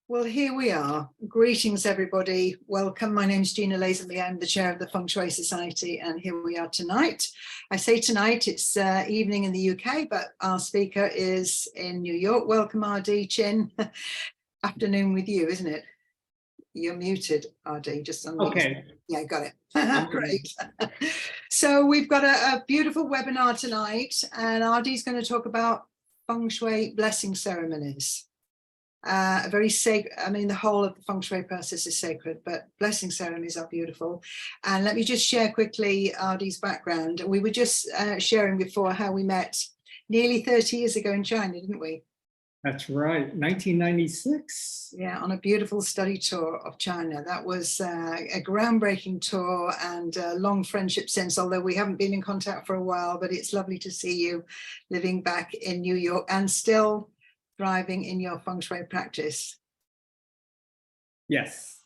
Well, here we are. Greetings, everybody. Welcome. My name is Gina Lazenby. I'm the chair of the Feng Shui Society, and here we are tonight. I say tonight, it's evening in the UK, but our speaker is in New York. Welcome, R.D Chin. Afternoon with you, isn't it? You're muted, R.D. Just on okay. Yeah, got it. Great. So we've got a beautiful webinar tonight, and R.D is going to talk about Feng Shui Blessing Ceremonies. A very sacred, I mean, the whole of the Feng Shui process is sacred, but blessing ceremonies are beautiful. And let me just share quickly R.D.'s background. We were just sharing before how we met nearly 30 years ago in China, didn't we? That's right, 1996. Yeah, on a beautiful study tour of China. That was a groundbreaking tour and a long friendship since, although we haven't been in contact for a while, but it's lovely to see you living back in New York and still thriving in your Feng Shui practice. Yes.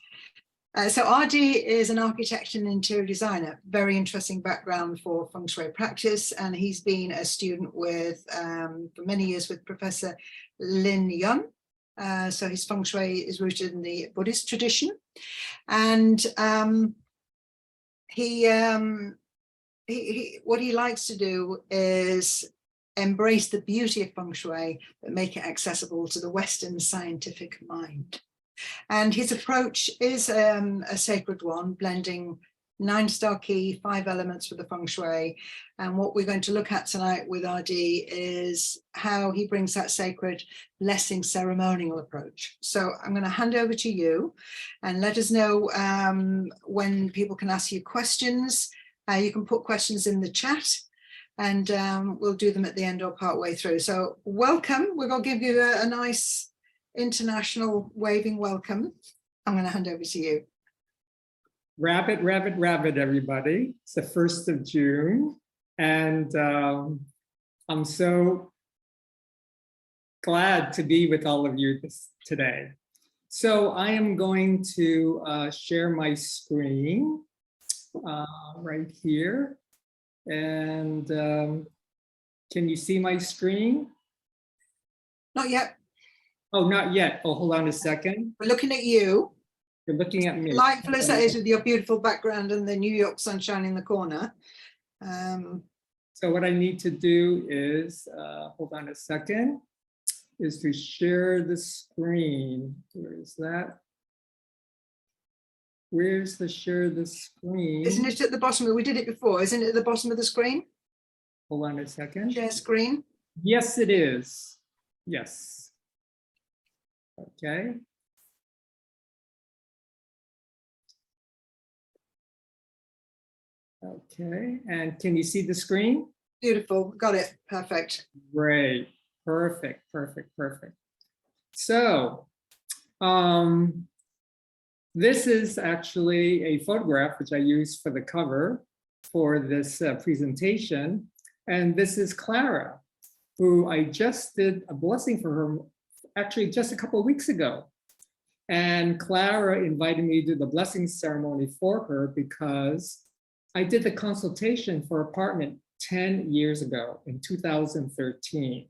So R.D is an architect and interior designer, very interesting background for Feng Shui practice, and he's been a student with, for many years with Professor Lin Yun. So his Feng Shui is rooted in the Buddhist tradition, and what he likes to do is embrace the beauty of Feng Shui, but make it accessible to the Western scientific mind. And his approach is a sacred one, blending 9-star key, 5 elements with the Feng Shui. And what we're going to look at tonight with R.D is how he brings that sacred blessing ceremonial approach. So I'm going to hand over to you and let us know when people can ask you questions. You can put questions in the chat, and we'll do them at the end or part way through. So welcome. We're going to give you a nice international waving welcome. I'm going to hand over to you. Rabbit, rabbit, rabbit, everybody. It's the 1st of June. And I'm so glad to be with all of you today. So I am going to share my screen right here. And can you see my screen? Not yet. Oh, not yet. Oh, hold on a second. We're looking at you. You're looking at me. Delightful as that is with your beautiful background and the New York sunshine in the corner. So what I need to do is, hold on a second, is to share the screen. Where is that? Where's the share the screen? Isn't it at the bottom? We did it before. Isn't it at the bottom of the screen? Hold on a second. Share screen. Yes, it is. Yes. Okay. Okay, and can you see the screen? Beautiful, got it, perfect. Great, perfect, perfect, perfect. So, this is actually a photograph which I used for the cover for this presentation. And this is Clara, who I just did a blessing for her, actually just a couple of weeks ago. And Clara invited me to do the blessing ceremony for her because I did the consultation for apartment 10 years ago in 2013.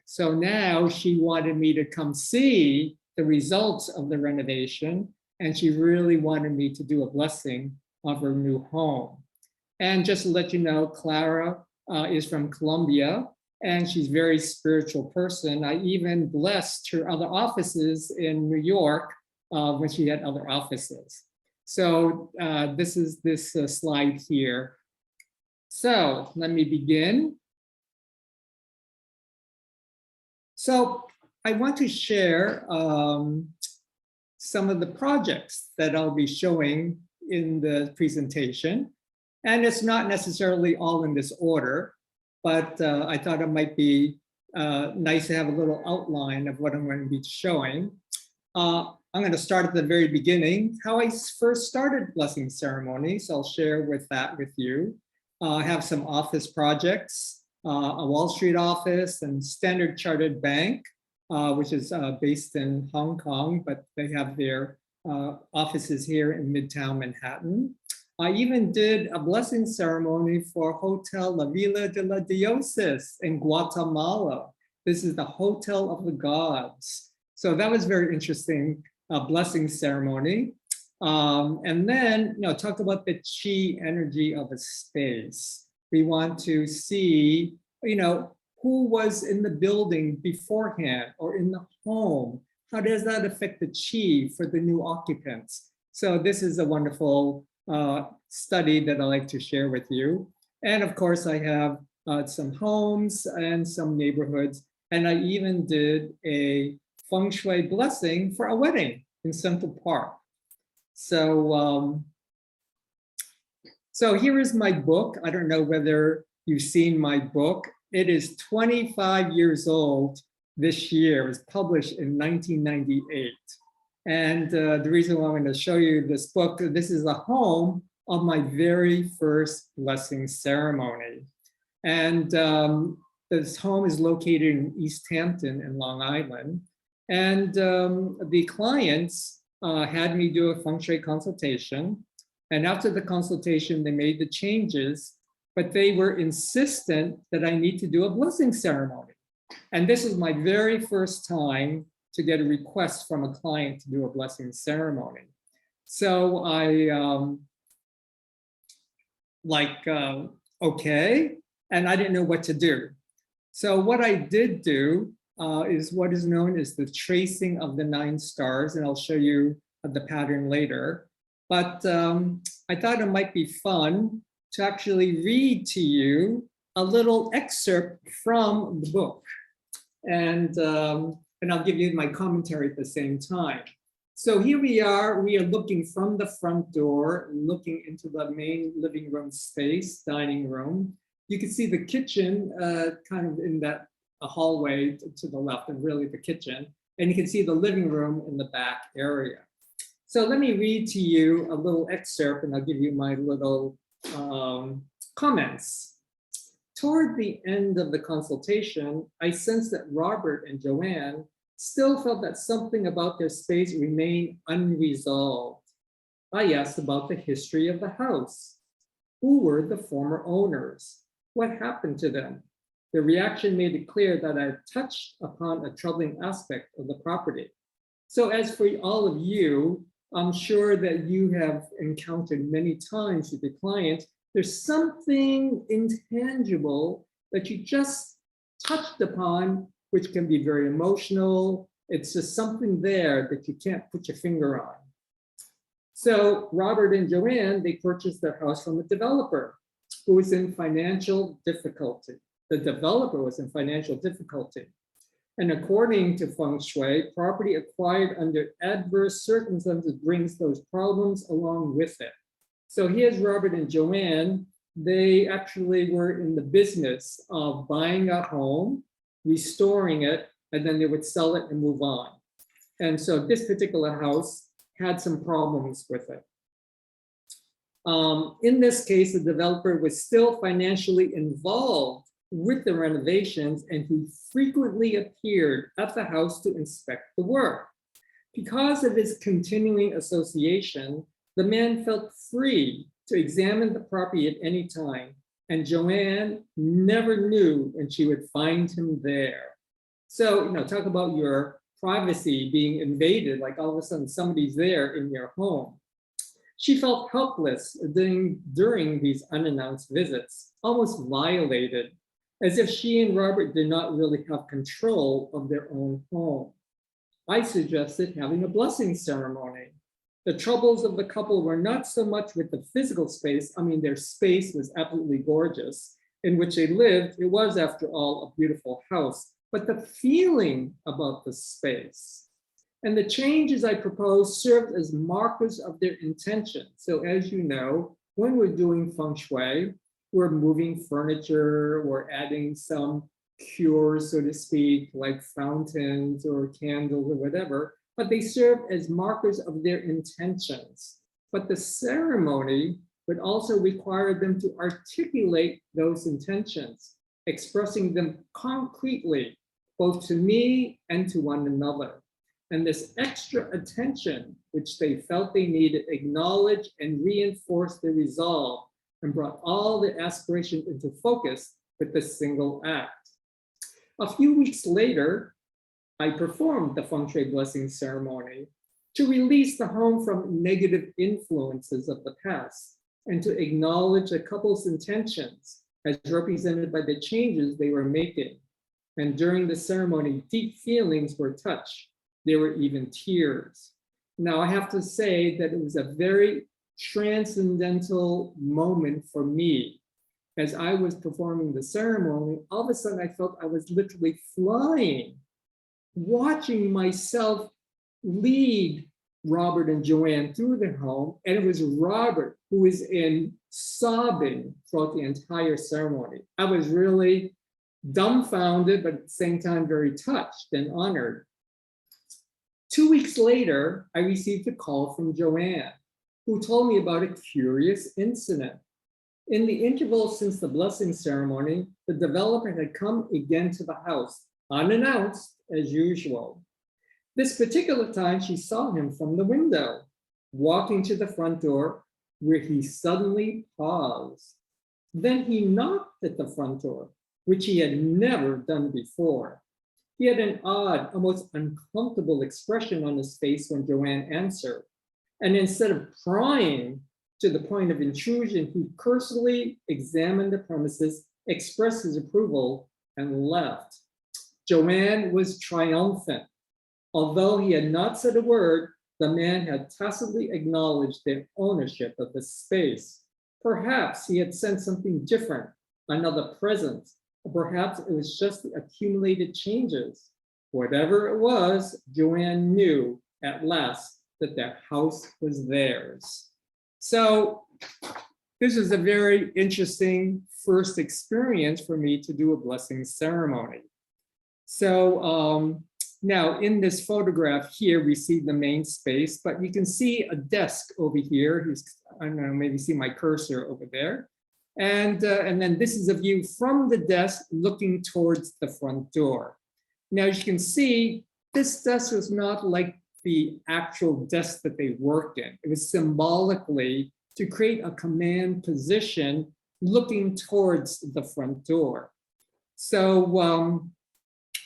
So now she wanted me to come see the results of the renovation, and she really wanted me to do a blessing of her new home. And just to let you know, Clara is from Colombia, and she's a very spiritual person. I even blessed her other offices in New York when she had other offices. So this is this slide here. So let me begin. So I want to share some of the projects that I'll be showing in the presentation. And it's not necessarily all in this order, but I thought it might be nice to have a little outline of what I'm going to be showing. I'm going to start at the very beginning, how I first started blessing ceremonies. I'll share with you. I have some office projects, a Wall Street office and Standard Chartered Bank, which is based in Hong Kong, but they have their offices here in Midtown Manhattan. I even did a blessing ceremony for Hotel La Villa de la Dioses in Guatemala. This is the Hotel of the Gods. So that was very interesting blessing ceremony. And then, talk about the chi energy of a space. We want to see, who was in the building beforehand or in the home. How does that affect the chi for the new occupants? So this is a wonderful study that I like to share with you. And of course, I have some homes and some neighborhoods. And I even did a Feng Shui blessing for a wedding in Central Park. So, so here is my book. I don't know whether you've seen my book. It is 25 years old this year. It was published in 1998. And the reason why I'm going to show you this book, this is the home of my very first blessing ceremony. And this home is located in East Hampton in Long Island. And the clients had me do a Feng Shui consultation. And after the consultation, they made the changes, but they were insistent that I need to do a blessing ceremony. And this is my very first time to get a request from a client to do a blessing ceremony. So I okay, and I didn't know what to do. So what I did do is what is known as the tracing of the 9 stars, and I'll show you the pattern later. But I thought it might be fun to actually read to you a little excerpt from the book. And I'll give you my commentary at the same time. So here we are looking from the front door, looking into the main living room space, dining room. You can see the kitchen kind of in that hallway to the left, and really the kitchen. And you can see the living room in the back area. So let me read to you a little excerpt, and I'll give you my little comments. Toward the end of the consultation, I sensed that Robert and Joanne still felt that something about their space remained unresolved. I asked about the history of the house. Who were the former owners? What happened to them? The reaction made it clear that I had touched upon a troubling aspect of the property. So as for all of you, I'm sure that you have encountered many times with the client, there's something intangible that you just touched upon, which can be very emotional. It's just something there that you can't put your finger on. So Robert and Joanne, they purchased their house from a developer who was in financial difficulty. The developer was in financial difficulty. And according to Feng Shui, property acquired under adverse circumstances brings those problems along with it. So here's Robert and Joanne. They actually were in the business of buying a home, restoring it, and then they would sell it and move on. And so this particular house had some problems with it. In this case, the developer was still financially involved with the renovations, and he frequently appeared at the house to inspect the work. Because of his continuing association, the man felt free to examine the property at any time, and Joanne never knew when she would find him there. So, talk about your privacy being invaded, like all of a sudden somebody's there in your home. She felt helpless during these unannounced visits, almost violated, as if she and Robert did not really have control of their own home. I suggested having a blessing ceremony. The troubles of the couple were not so much with the physical space. I mean, their space was absolutely gorgeous in which they lived. It was, after all, a beautiful house, but the feeling about the space. And the changes I proposed served as markers of their intention. So as you know, when we're doing Feng Shui, we're moving furniture, we're adding some cures, so to speak, like fountains or candles or whatever, but they serve as markers of their intentions. But the ceremony would also require them to articulate those intentions, expressing them concretely, both to me and to one another. And this extra attention, which they felt they needed, acknowledged and reinforced their resolve and brought all their aspirations into focus with this single act. A few weeks later, I performed the Feng Shui Blessing Ceremony to release the home from negative influences of the past and to acknowledge a couple's intentions as represented by the changes they were making. And during the ceremony, deep feelings were touched. There were even tears. Now, I have to say that it was a very transcendental moment for me. As I was performing the ceremony, all of a sudden I felt I was literally flying, watching myself lead Robert and Joanne through the home. And it was Robert who was in sobbing throughout the entire ceremony. I was really dumbfounded, but at the same time, very touched and honored. 2 weeks later, I received a call from Joanne, who told me about a curious incident. In the interval since the blessing ceremony, the developer had come again to the house, unannounced as usual. This particular time, she saw him from the window, walking to the front door, where he suddenly paused. Then he knocked at the front door, which he had never done before. He had an odd, almost uncomfortable expression on his face when Joanne answered. And instead of prying to the point of intrusion, he personally examined the premises, expressed his approval, and left. Joanne was triumphant. Although he had not said a word, the man had tacitly acknowledged their ownership of the space. Perhaps he had sensed something different, another presence, or perhaps it was just the accumulated changes. Whatever it was, Joanne knew at last that their house was theirs. So this is a very interesting first experience for me to do a blessing ceremony. So now in this photograph here, we see the main space, but you can see a desk over here. I don't know, maybe see my cursor over there. And then this is a view from the desk looking towards the front door. Now, as you can see, this desk was not like the actual desk that they worked in. It was symbolically to create a command position looking towards the front door. So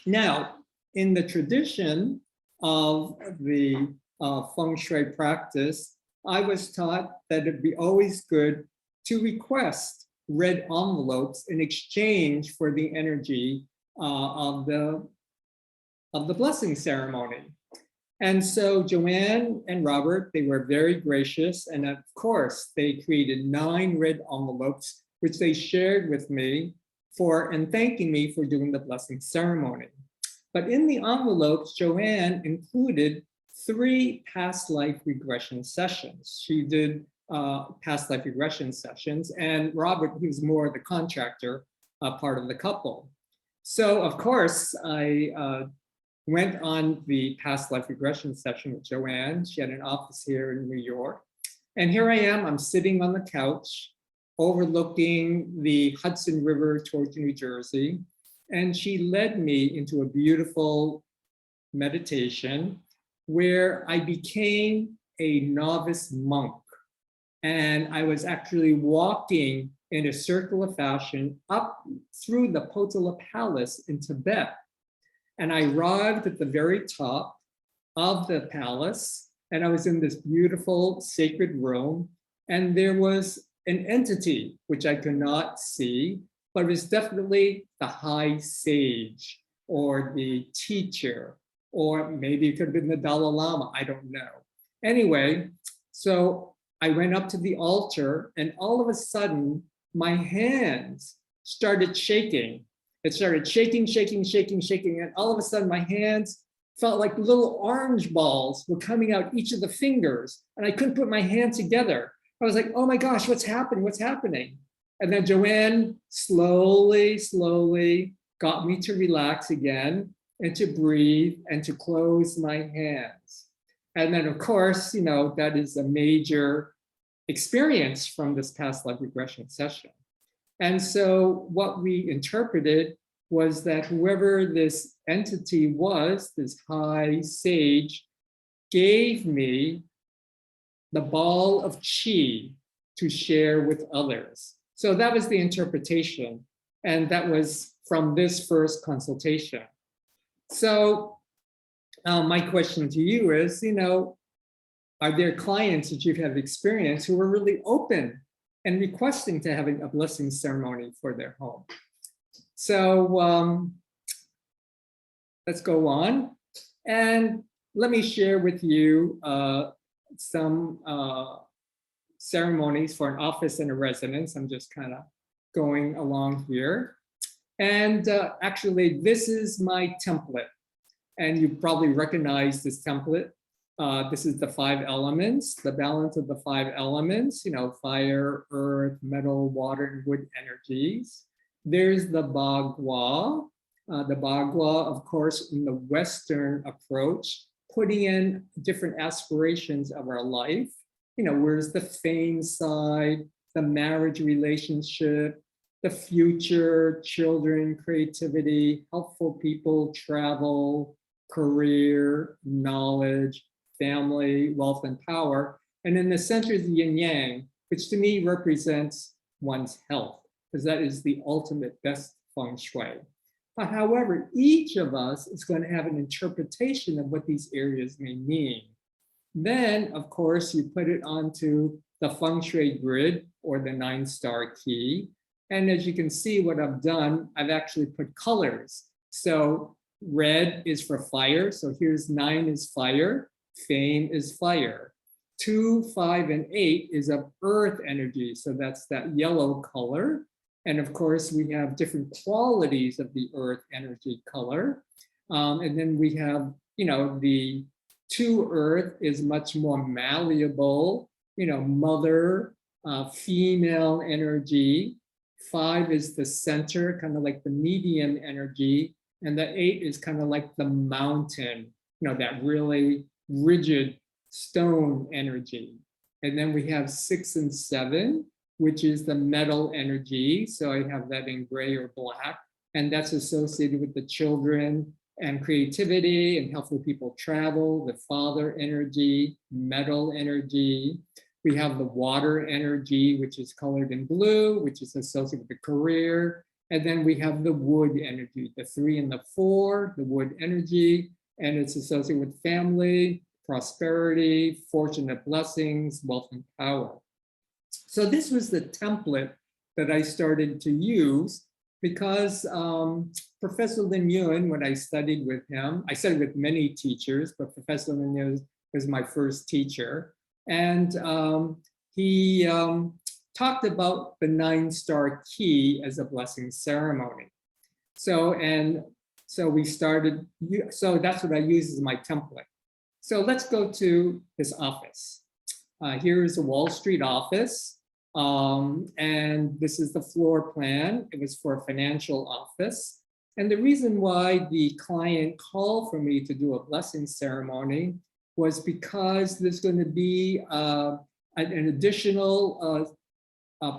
now, in the tradition of the Feng Shui practice, I was taught that it'd be always good to request red envelopes in exchange for the energy of the blessing ceremony. And so Joanne and Robert, they were very gracious. And of course, they created 9 red envelopes, which they shared with me and thanking me for doing the blessing ceremony. But in the envelopes, Joanne included 3 past life regression sessions. She did past life regression sessions, and Robert, he was more the contractor part of the couple. So of course, I went on the past life regression session with Joanne. She had an office here in New York. And here I am, I'm sitting on the couch overlooking the Hudson River towards New Jersey. And she led me into a beautiful meditation where I became a novice monk. And I was actually walking in a circular fashion up through the Potala Palace in Tibet. And I arrived at the very top of the palace, and I was in this beautiful sacred room, and there was an entity which I could not see, but it was definitely the high sage or the teacher, or maybe it could have been the Dalai Lama, I don't know. Anyway, so I went up to the altar, and all of a sudden, my hands started shaking. It started shaking, shaking, shaking, shaking. And all of a sudden, my hands felt like little orange balls were coming out each of the fingers. And I couldn't put my hand together. I was like, oh my gosh, what's happening? What's happening? And then Joanne slowly, slowly got me to relax again and to breathe and to close my hands. And then, of course, you know, that is a major experience from this past life regression session. And so what we interpreted was that whoever this entity was, this high sage, gave me the ball of chi to share with others. So that was the interpretation. And that was from this first consultation. So My question to you is, are there clients that you've had experience who are really open and requesting to having a blessing ceremony for their home? So let's go on. And let me share with you some ceremonies for an office and a residence. I'm just kind of going along here. And actually, this is my template. And you probably recognize this template. This is the 5 elements, the balance of the 5 elements, fire, earth, metal, water, and wood energies. There's the Bagua. The Bagua, of course, in the Western approach, putting in different aspirations of our life. Where's the fame side, the marriage relationship, the future, children, creativity, helpful people, travel, career, knowledge, family, wealth, and power. And in the center is the yin yang, which to me represents one's health, because that is the ultimate best feng shui. But however, each of us is going to have an interpretation of what these areas may mean. Then, of course, you put it onto the feng shui grid or the 9-star key. And as you can see, what I've done, I've actually put colors. So red is for fire. So here's 9 is fire. Fame is fire. 2, 5, and 8 is of earth energy. So that's that yellow color. And of course, we have different qualities of the earth energy color. And then we have, the 2 earth is much more malleable, mother, female energy. 5 is the center, kind of like the medium energy. And the 8 is kind of like the mountain, that really rigid stone energy. And then we have 6 and 7, which is the metal energy. So I have that in gray or black. And that's associated with the children and creativity and helpful people travel, the father energy, metal energy. We have the water energy, which is colored in blue, which is associated with the career. And then we have the wood energy, the 3 and the 4, the wood energy, and it's associated with family, prosperity, fortunate blessings, wealth, and power. So this was the template that I started to use because Professor Lin Yun, when I studied with him, I studied with many teachers, but Professor Lin Yun was my first teacher. And he talked about the 9-star key as a blessing ceremony. So we started, so that's what I use as my template. So let's go to his office. Here's a Wall Street office. And this is the floor plan. It was for a financial office. And the reason why the client called for me to do a blessing ceremony was because there's going to be an additional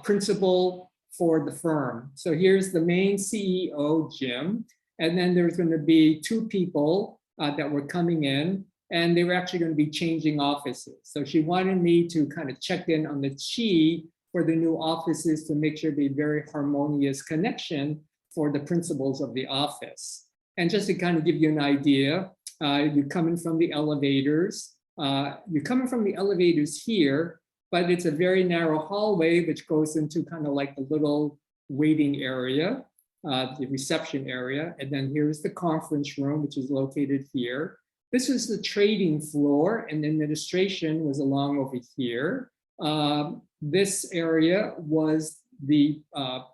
principal for the firm. So here's the main CEO, Jim, and then there's going to be 2 people that were coming in, and they were actually going to be changing offices. So she wanted me to kind of check in on the chi for the new offices to make sure they very harmonious connection for the principals of the office. And just to kind of give you an idea, you're coming from the elevators. You're coming from the elevators here, but it's a very narrow hallway which goes into kind of like the little waiting area, the reception area. And then here's the conference room, which is located here. This is the trading floor, and the administration was along over here. This area was the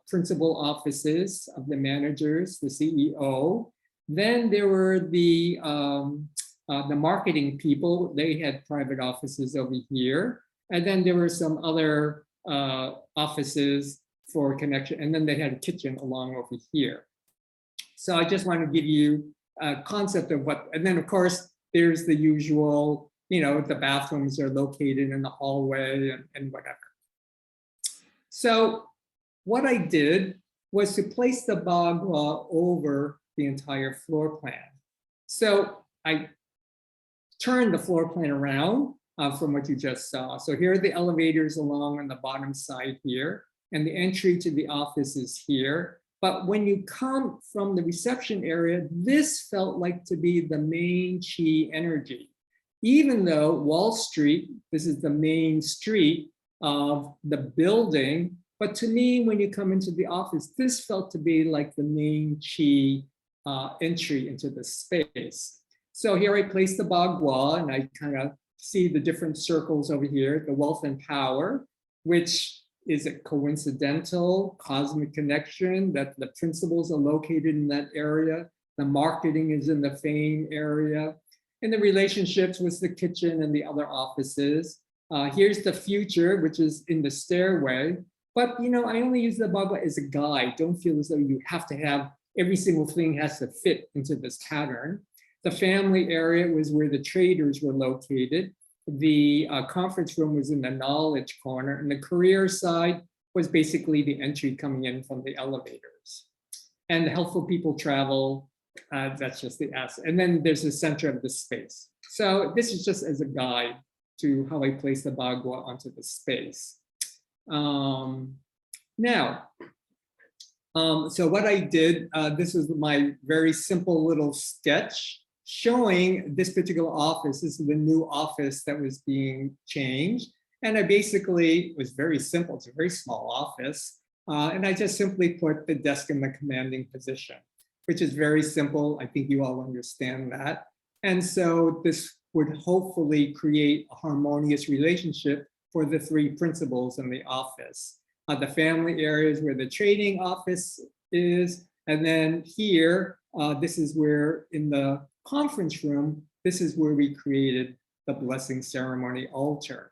principal offices of the managers, the CEO. Then there were the marketing people. They had private offices over here. And then there were some other offices for connection. And then they had a kitchen along over here. So I just want to give you a concept of what, and then of course, there's the usual, the bathrooms are located in the hallway and whatever. So what I did was to place the Bagua over the entire floor plan. So I turned the floor plan around from what you just saw. So here are the elevators along on the bottom side here, and the entry to the office is here. But when you come from the reception area, this felt like to be the main chi energy. Even though Wall Street, this is the main street of the building, but to me, when you come into the office, this felt to be like the main chi entry into the space. So here I place the Bagua, and I kind of see the different circles over here, the wealth and power, which is a coincidental cosmic connection that the principles are located in that area. The marketing is in the fame area. And the relationships with the kitchen and the other offices. Here's the future, which is in the stairway. But I only use the Bagua as a guide. Don't feel as though you have to have every single thing has to fit into this pattern. The family area was where the traders were located. The conference room was in the knowledge corner, and the career side was basically the entry coming in from the elevators. And the helpful people travel, that's just the S. And then there's the center of the space. So this is just as a guide to how I place the Bagua onto the space. So what I did, this is my very simple little sketch showing this particular office. This is the new office that was being changed. And I basically, it was very simple. It's a very small office. And I just simply put the desk in the commanding position, which is very simple. I think you all understand that. And so this would hopefully create a harmonious relationship for the three principals in the office. The family areas where the trading office is. And then here, this is where in the conference room, this is where we created the blessing ceremony altar.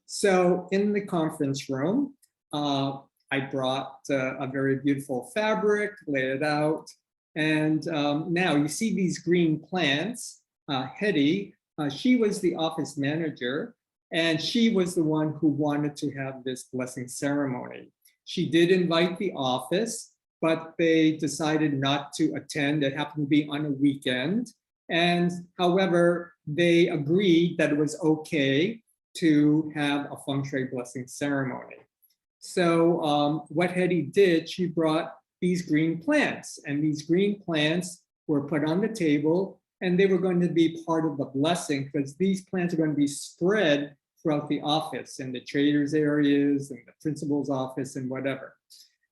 So in the conference room, I brought a very beautiful fabric, laid it out. And now you see these green plants. Hetty, she was the office manager, and she was the one who wanted to have this blessing ceremony. She did invite the office, but they decided not to attend. It happened to be on a weekend. And however, they agreed that it was okay to have a Feng Shui blessing ceremony. So what Hetty did, she brought these green plants, and these green plants were put on the table, and they were going to be part of the blessing because these plants are going to be spread throughout the office and the traders areas and the principal's office and whatever.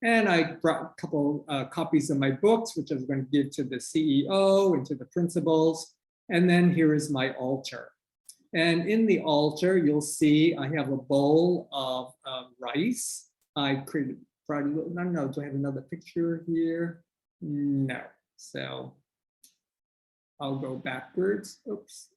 And I brought a couple copies of my books, which I was going to give to the CEO and to the principals. And then here is my altar. And in the altar, you'll see I have a bowl of rice. I created, I don't know, do I have another picture here? No. So I'll go backwards. Oops.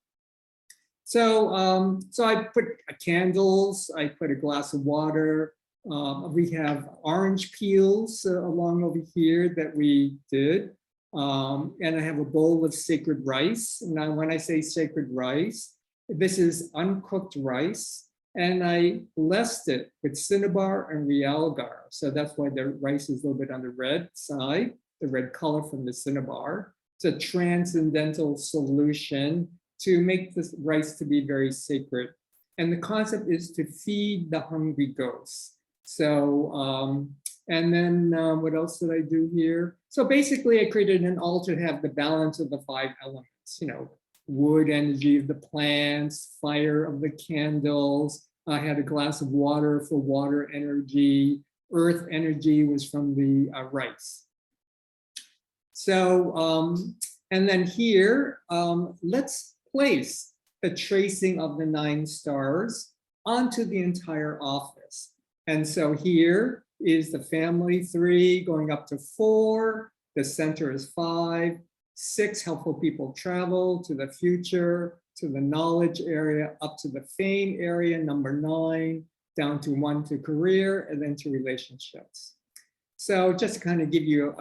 So, so I put candles, I put a glass of water. We have orange peels along over here that we did. And I have a bowl of sacred rice. Now, when I say sacred rice, this is uncooked rice. And I blessed it with cinnabar and realgar. So that's why the rice is a little bit on the red side, the red color from the cinnabar. It's a transcendental solution to make this rice to be very sacred. And the concept is to feed the hungry ghosts. So, and then what else did I do here? So basically I created an altar to have the balance of the 5 elements, wood energy of the plants, fire of the candles. I had a glass of water for water energy. Earth energy was from the rice. So, and then here, let's place the tracing of the 9 stars onto the entire office. And so here is the family 3 going up to 4. The center is 5. 6 helpful people travel to the future, to the knowledge area, up to the fame area, number 9, down to 1 to career, and then to relationships. So just to kind of give you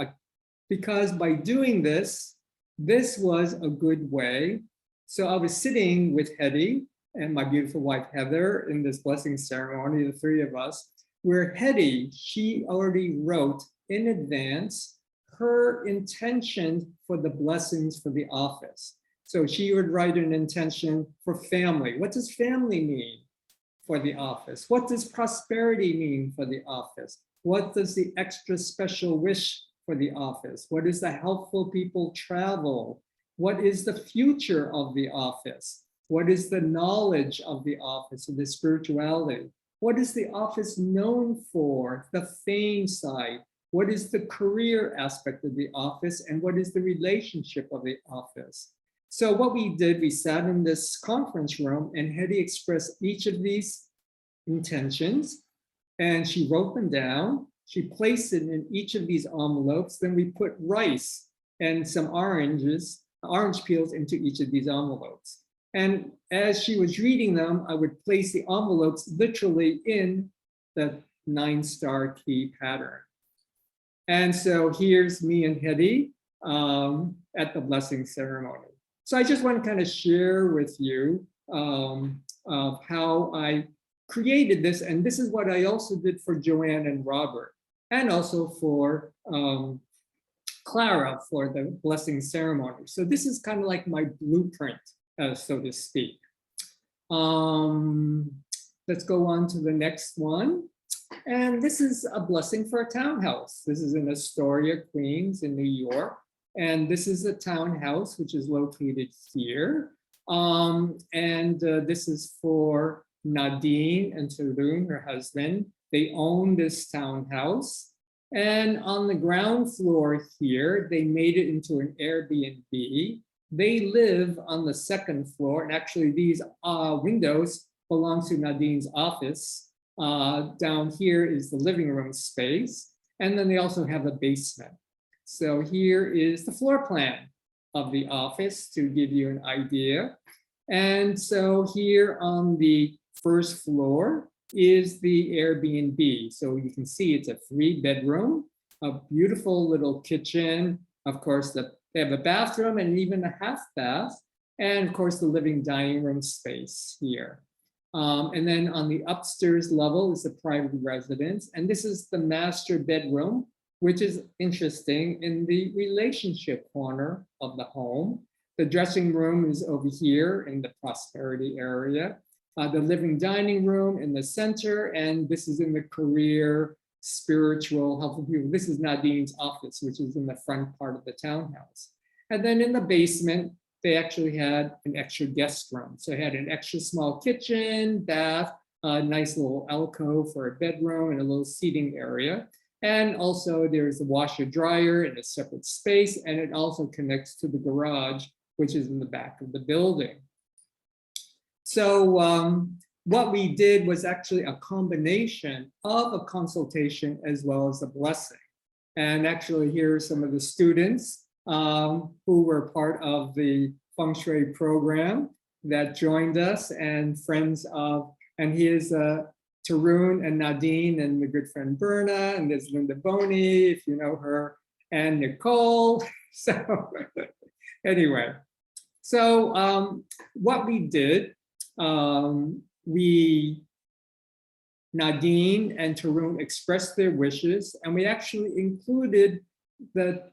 because by doing this, this was a good way. So I was sitting with Hetty and my beautiful wife, Heather, in this blessing ceremony, the 3 of us, where Hetty, she already wrote in advance her intention for the blessings for the office. So she would write an intention for family. What does family mean for the office? What does prosperity mean for the office? What does the extra special wish for the office? What is the helpful people travel? What is the future of the office? What is the knowledge of the office and the spirituality? What is the office known for? The fame side. What is the career aspect of the office? And what is the relationship of the office? So what we did, we sat in this conference room and Hedy expressed each of these intentions and she wrote them down. She placed it in each of these envelopes. Then we put rice and some orange peels into each of these envelopes. And as she was reading them, I would place the envelopes literally in the 9-star key pattern. And so here's me and Hedy at the blessing ceremony. So I just want to kind of share with you of how I created this. And this is what I also did for Joanne and Robert, and also for Clara for the blessing ceremony. So this is kind of like my blueprint, so to speak. Let's go on to the next one. And this is a blessing for a townhouse. This is in Astoria, Queens in New York. And this is a townhouse, which is located here. This is for Nadine and Tarun, her husband. They own this townhouse. And on the ground floor here, they made it into an Airbnb. They live on the second floor. And actually these windows belong to Nadine's office. Down here is the living room space. And then they also have a basement. So here is the floor plan of the office to give you an idea. And so here on the first floor is the Airbnb. So you can see it's a 3-bedroom, a beautiful little kitchen. Of course, they have a bathroom and even a half bath. And of course, the living dining room space here. And then on the upstairs level is the private residence. And this is the master bedroom, which is interesting in the relationship corner of the home. The dressing room is over here in the prosperity area. The living dining room in the center, and this is in the career, spiritual, helpful people. This is Nadine's office, which is in the front part of the townhouse. And then in the basement, they actually had an extra guest room. So it had an extra small kitchen, bath, a nice little alcove for a bedroom and a little seating area. And also there's a washer dryer in a separate space, and it also connects to the garage, which is in the back of the building. So what we did was actually a combination of a consultation as well as a blessing. And actually here are some of the students who were part of the Feng Shui program that joined us, and friends of, and here's Tarun and Nadine and the good friend Berna, and there's Linda Boney, if you know her, and Nicole. So anyway, so what we did, Nadine and Tarun expressed their wishes, and we actually included the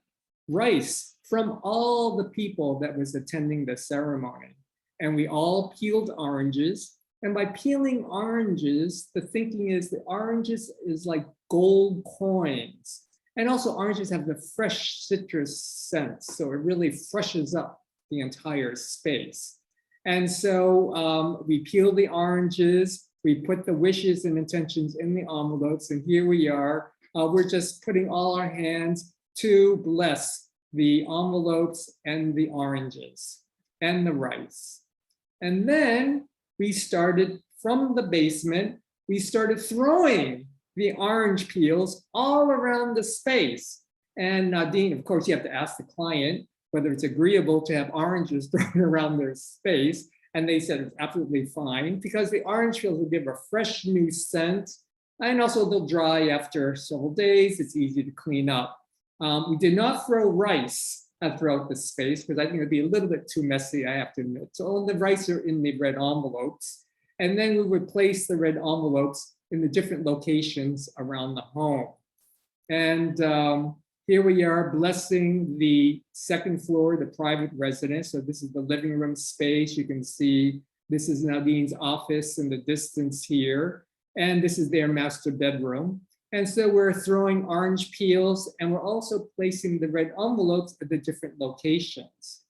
rice from all the people that was attending the ceremony. And we all peeled oranges. And by peeling oranges, the thinking is the oranges is like gold coins. And also oranges have the fresh citrus scent. So it really freshes up the entire space. And so we peeled the oranges, we put the wishes and intentions in the envelopes, and here we are. We're just putting all our hands to bless the envelopes and the oranges and the rice. And then we started from the basement, we started throwing the orange peels all around the space. And Nadine, of course, you have to ask the client whether it's agreeable to have oranges thrown around their space. And they said it's absolutely fine because the orange peels will give a fresh new scent. And also they'll dry after several days. It's easy to clean up. We did not throw rice throughout the space because I think it'd be a little bit too messy, I have to admit. So all the rice are in the red envelopes. And then we would place the red envelopes in the different locations around the home. And here we are blessing the second floor, the private residence. So this is the living room space. You can see this is Nadine's office in the distance here. And this is their master bedroom. And so we're throwing orange peels, and we're also placing the red envelopes at the different locations.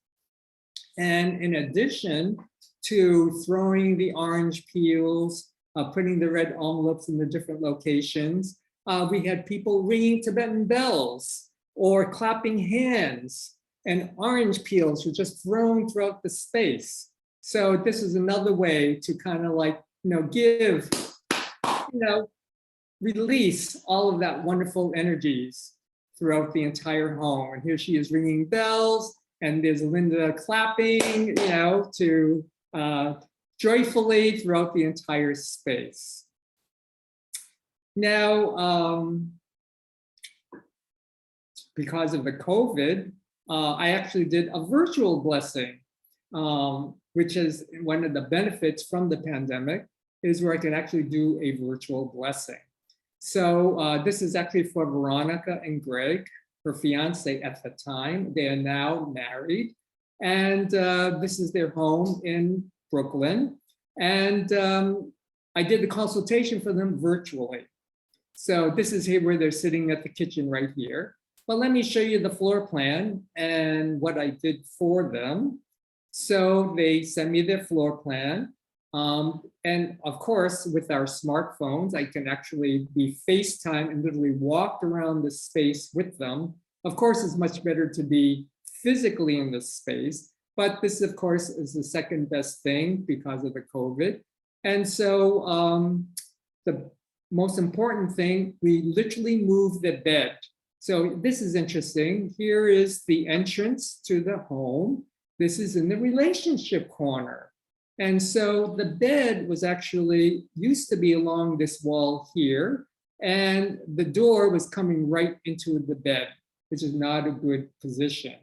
And in addition to throwing the orange peels, putting the red envelopes in the different locations, we had people ringing Tibetan bells or clapping hands, and orange peels were just thrown throughout the space. So this is another way to kind of like, give, release all of that wonderful energies throughout the entire home. And here she is ringing bells, and there's Linda clapping, to joyfully throughout the entire space. Now, because of the COVID, I actually did a virtual blessing, which is one of the benefits from the pandemic, is where I can actually do a virtual blessing. So this is actually for Veronica and Greg, her fiance at the time. They are now married. And this is their home in Brooklyn. And I did the consultation for them virtually. So this is here where they're sitting at the kitchen right here. But let me show you the floor plan and what I did for them. So they sent me their floor plan. And of course, with our smartphones, I can actually be FaceTime and literally walk around the space with them. Of course, it's much better to be physically in this space, but this, of course, is the second best thing because of the COVID. And so the most important thing, we literally moved the bed. So this is interesting. Here is the entrance to the home. This is in the relationship corner. And so the bed was actually used to be along this wall here, and the door was coming right into the bed, which is not a good position.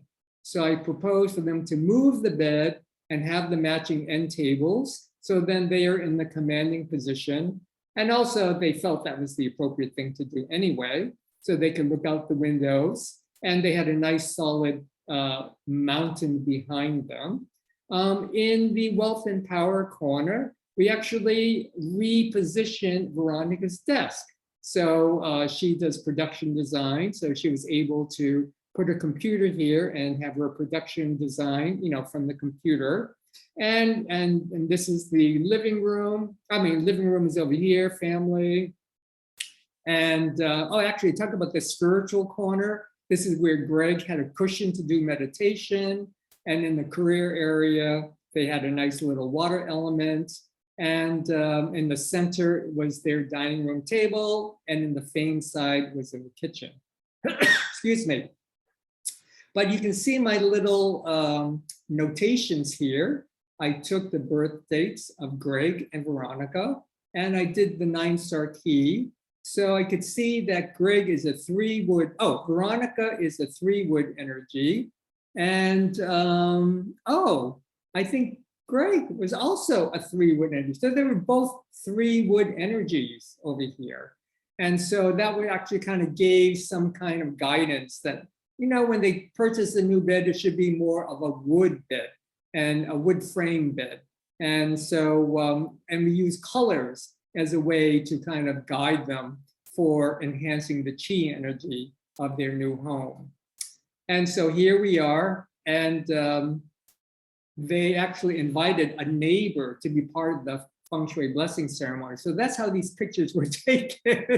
So I proposed for them to move the bed and have the matching end tables. So then they are in the commanding position. And also they felt that was the appropriate thing to do anyway. So they could look out the windows, and they had a nice solid mountain behind them. In the wealth and power corner, we actually repositioned Veronica's desk. So she does production design. So she was able to put her computer here and have her production design, from the computer. And this is the living room. Living room is over here, family. And actually, talk about the spiritual corner. This is where Greg had a cushion to do meditation. And in the career area, they had a nice little water element. And in the center was their dining room table. And in the Feng side was in the kitchen. Excuse me. But you can see my little notations here. I took the birth dates of Greg and Veronica, and I did the 9-star key. So I could see that Greg is a 3-wood. Oh, Veronica is a 3-wood energy. And I think Greg was also a 3-wood energy. So they were both 3-wood energies over here. And so that would actually kind of gave some kind of guidance that, when they purchase a new bed, it should be more of a wood bed and a wood frame bed. And so, and we use colors as a way to kind of guide them for enhancing the chi energy of their new home. And so here we are, and they actually invited a neighbor to be part of the Feng Shui Blessing Ceremony. So that's how these pictures were taken.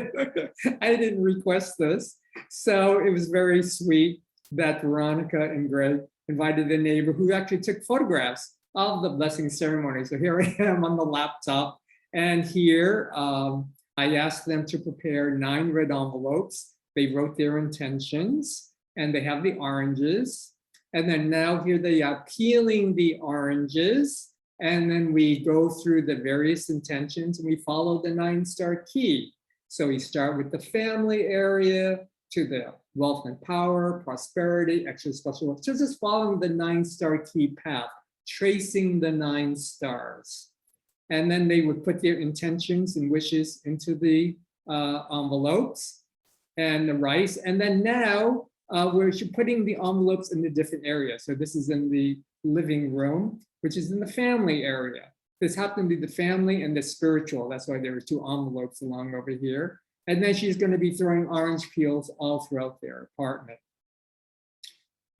I didn't request this. So it was very sweet that Veronica and Greg invited the neighbor who actually took photographs of the blessing ceremony. So here I am on the laptop, and here I asked them to prepare 9 red envelopes. They wrote their intentions, and they have the oranges. And then now here they are peeling the oranges. And then we go through the various intentions, and we follow the 9-star key. So we start with the family area to the wealth and power, prosperity, extra special wealth. So just following the 9-star key path, tracing the 9 stars. And then they would put their intentions and wishes into the envelopes and the rice. And then now we're putting the envelopes in the different areas. So this is in the living room, which is in the family area. This happened to be the family and the spiritual. That's why there were 2 envelopes along over here. And then she's going to be throwing orange peels all throughout their apartment.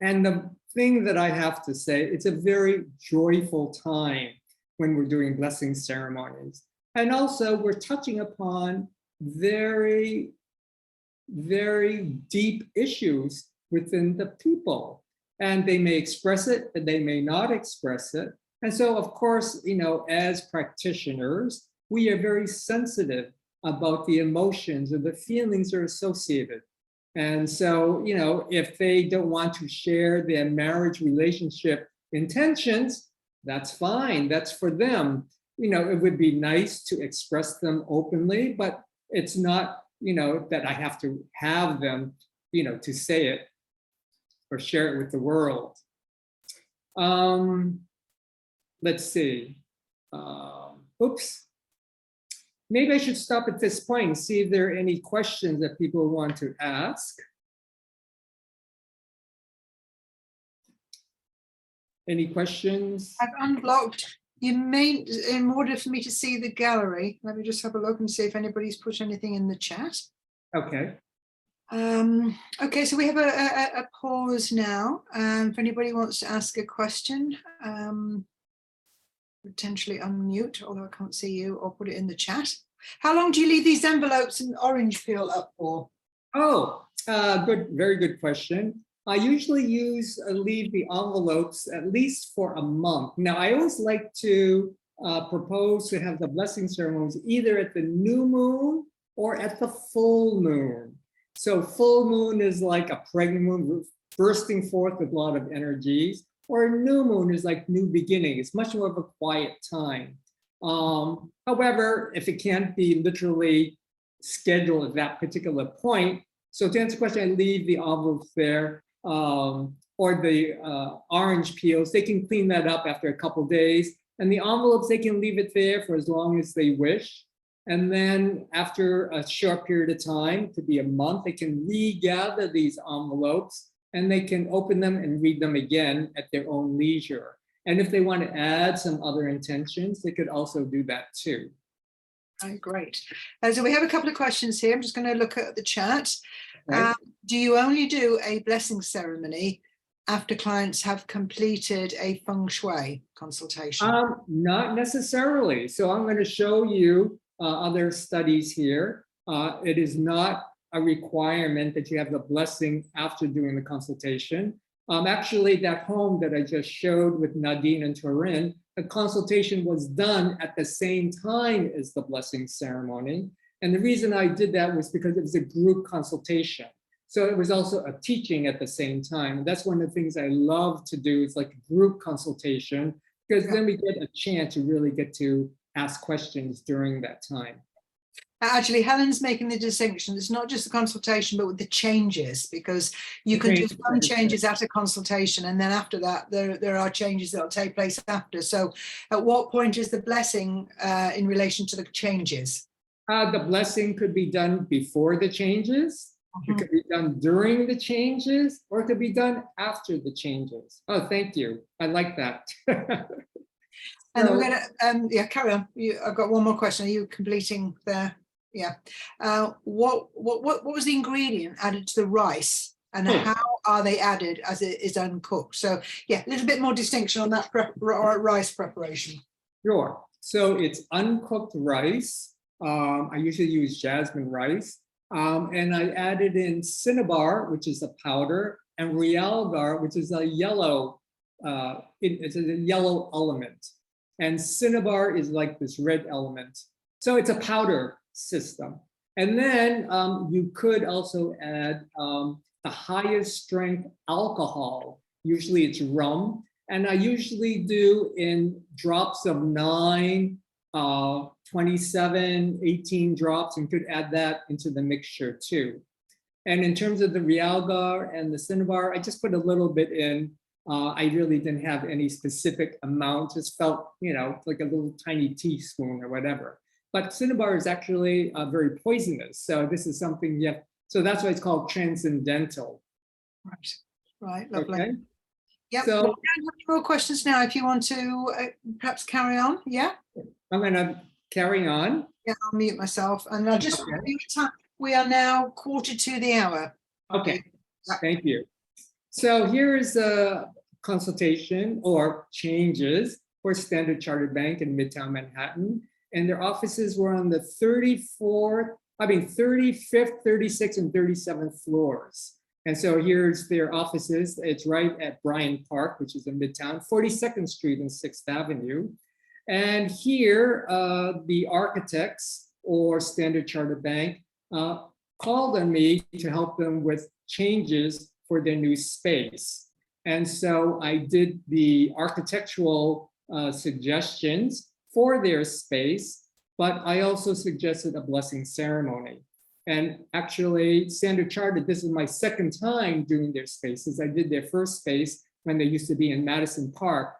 And the thing that I have to say, it's a very joyful time when we're doing blessing ceremonies. And also we're touching upon very, very deep issues within the people. And they may express it, and they may not express it. And so, of course, you know, as practitioners, we are very sensitive about the emotions or the feelings that are associated. And so, you know, if they don't want to share their marriage relationship intentions, that's fine, that's for them. You know, it would be nice to express them openly, but it's not, you know, that I have to have them, you know, to say it or share it with the world. Let's see. Oops. Maybe I should stop at this point and see if there are any questions that people want to ask. Any questions? I've unblocked. You may, in order for me to see the gallery, let me just have a look and see if anybody's put anything in the chat. Okay. Okay, so we have a pause now. If anybody wants to ask a question, potentially unmute, although I can't see you, or put it in the chat. How long do you leave these envelopes and orange peel up for? Oh, good, very good question. I usually leave the envelopes at least for a month. Now, I always like to propose to have the blessing ceremonies either at the new moon or at the full moon. So full moon is like a pregnant moon bursting forth with a lot of energies, or a new moon is like new beginning. It's much more of a quiet time. However, if it can't be literally scheduled at that particular point, so to answer the question, I leave the envelopes there, or the orange peels. They can clean that up after a couple days. And the envelopes, they can leave it there for as long as they wish. And then after a short period of time, it could be a month, they can regather these envelopes and they can open them and read them again at their own leisure. And if they want to add some other intentions, they could also do that too. Oh, great. So we have a couple of questions here. I'm just going to look at the chat. Okay. Do you only do a blessing ceremony after clients have completed a Feng Shui consultation? Not necessarily. So I'm going to show you other studies here. It is not a requirement that you have the blessing after doing the consultation. Actually, that home that I just showed with Nadine and Turin, the consultation was done at the same time as the blessing ceremony. And the reason I did that was because it was a group consultation. So it was also a teaching at the same time. And that's one of the things I love to do, is like a group consultation, because then we get a chance to really get to ask questions during that time. Actually, Helen's making the distinction. It's not just the consultation, but with the changes, because you can do some changes at a consultation, and then after that, there are changes that will take place after. So at what point is the blessing in relation to the changes? The blessing could be done before the changes. It could be done during the changes, or it could be done after the changes. Oh, thank you. I like that. And we're going to, carry on. I've got one more question. Are you completing there? Yeah. What was the ingredient added to the rice, and how are they added as it is uncooked? So yeah, a little bit more distinction on that rice preparation. Sure. So it's uncooked rice. I usually use jasmine rice. And I added in cinnabar, which is a powder, and realgar, which is a yellow, it's a yellow element. And cinnabar is like this red element. So it's a powder system. And then you could also add the highest strength alcohol. Usually it's rum. And I usually do in drops of 9, 27, 18 drops, and could add that into the mixture too. And in terms of the realgar and the cinnabar, I just put a little bit in. I really didn't have any specific amount, just felt, like a little tiny teaspoon or whatever. But cinnabar is actually very poisonous. So this is something so that's why it's called transcendental. Right, lovely. Okay. Yeah, so, we don't have any more questions now. If you want to perhaps carry on, yeah? I'm going to carry on. Yeah, I'll mute myself, and I'll just We are now 1:45. Okay, thank you. So here is a consultation or changes for Standard Chartered Bank in Midtown Manhattan. And their offices were on the 35th, 36th, and 37th floors. And so here's their offices. It's right at Bryant Park, which is in Midtown, 42nd Street and 6th Avenue. And here, the architects or Standard Chartered Bank called on me to help them with changes for their new space. And so I did the architectural suggestions for their space, but I also suggested a blessing ceremony. And actually, Standard Chartered, this is my second time doing their spaces. I did their first space when they used to be in Madison Park.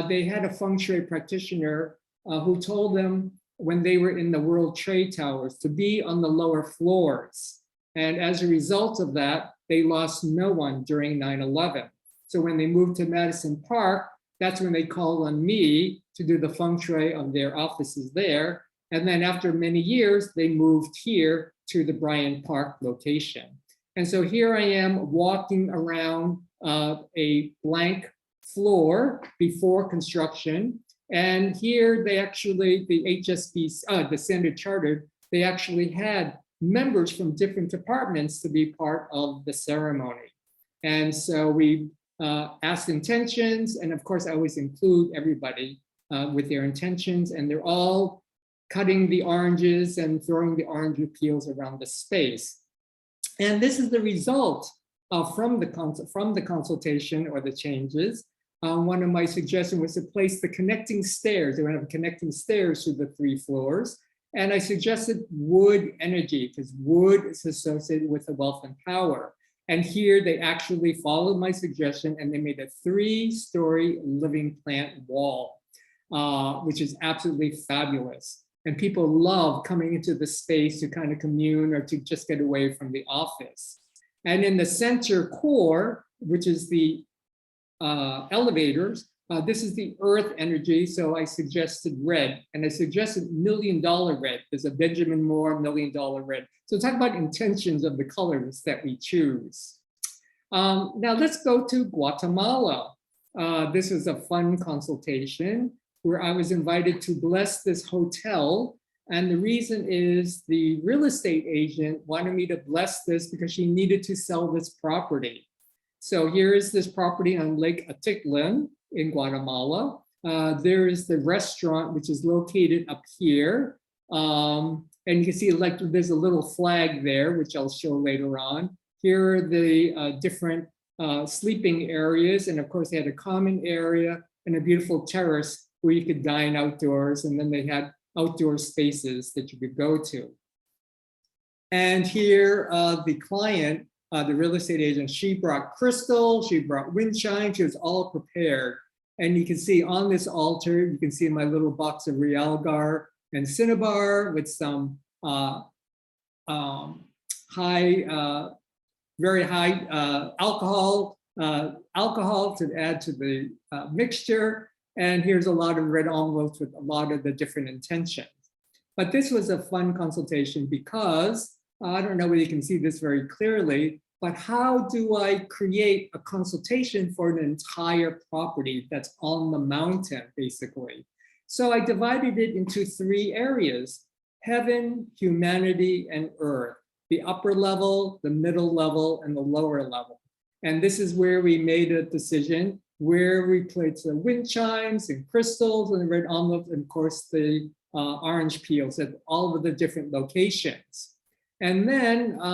They had a Feng Shui practitioner who told them when they were in the World Trade Towers to be on the lower floors. And as a result of that, they lost no one during 9/11. So when they moved to Madison Park, that's when they called on me to do the Feng Shui of their offices there. And then after many years, they moved here to the Bryant Park location. And so here I am walking around a blank floor before construction. And here they actually, the HSBC, the Standard Chartered, they actually had members from different departments to be part of the ceremony. And so we asked intentions, and of course I always include everybody with their intentions, and they're all cutting the oranges and throwing the orange peels around the space. And this is the result from the consultation or the changes. One of my suggestions was to place the connecting stairs. They would have connecting stairs to the 3 floors. And I suggested wood energy because wood is associated with the wealth and power. And here they actually followed my suggestion and they made a 3-story living plant wall, which is absolutely fabulous. And people love coming into the space to kind of commune or to just get away from the office. And in the center core, which is the elevators, this is the earth energy. So I suggested red, and I suggested $1 million red. There's a Benjamin Moore $1 million red. So talk about intentions of the colors that we choose. Now let's go to Guatemala. This was a fun consultation where I was invited to bless this hotel. And the reason is the real estate agent wanted me to bless this because she needed to sell this property. So here is this property on Lake Atitlan in Guatemala. There is the restaurant, which is located up here. And you can see like there's a little flag there, which I'll show later on. Here are the different sleeping areas. And of course, they had a common area and a beautiful terrace where you could dine outdoors. And then they had outdoor spaces that you could go to. And here, the client, the real estate agent, she brought crystal, she brought wind chime, she was all prepared. And you can see on this altar, you can see my little box of realgar and cinnabar with some very high alcohol to add to the mixture. And here's a lot of red envelopes with a lot of the different intentions. But this was a fun consultation because I don't know whether you can see this very clearly, but how do I create a consultation for an entire property that's on the mountain, basically? So I divided it into 3 areas: heaven, humanity, and earth. The upper level, the middle level, and the lower level. And this is where we made a decision where we placed the wind chimes and crystals and the red envelopes, and of course the orange peels at all of the different locations. And then